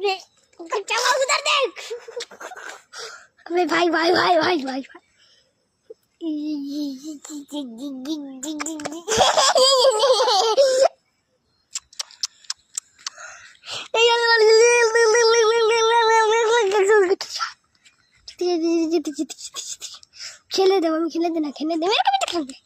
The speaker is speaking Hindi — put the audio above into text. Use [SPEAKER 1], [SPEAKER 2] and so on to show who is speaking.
[SPEAKER 1] चला उधर देख। अबे भाई भाई भाई भाई भाई भाई खेले दे मम्मी, खेले देना, खेले दे, मेरे को भी तो खेल दे।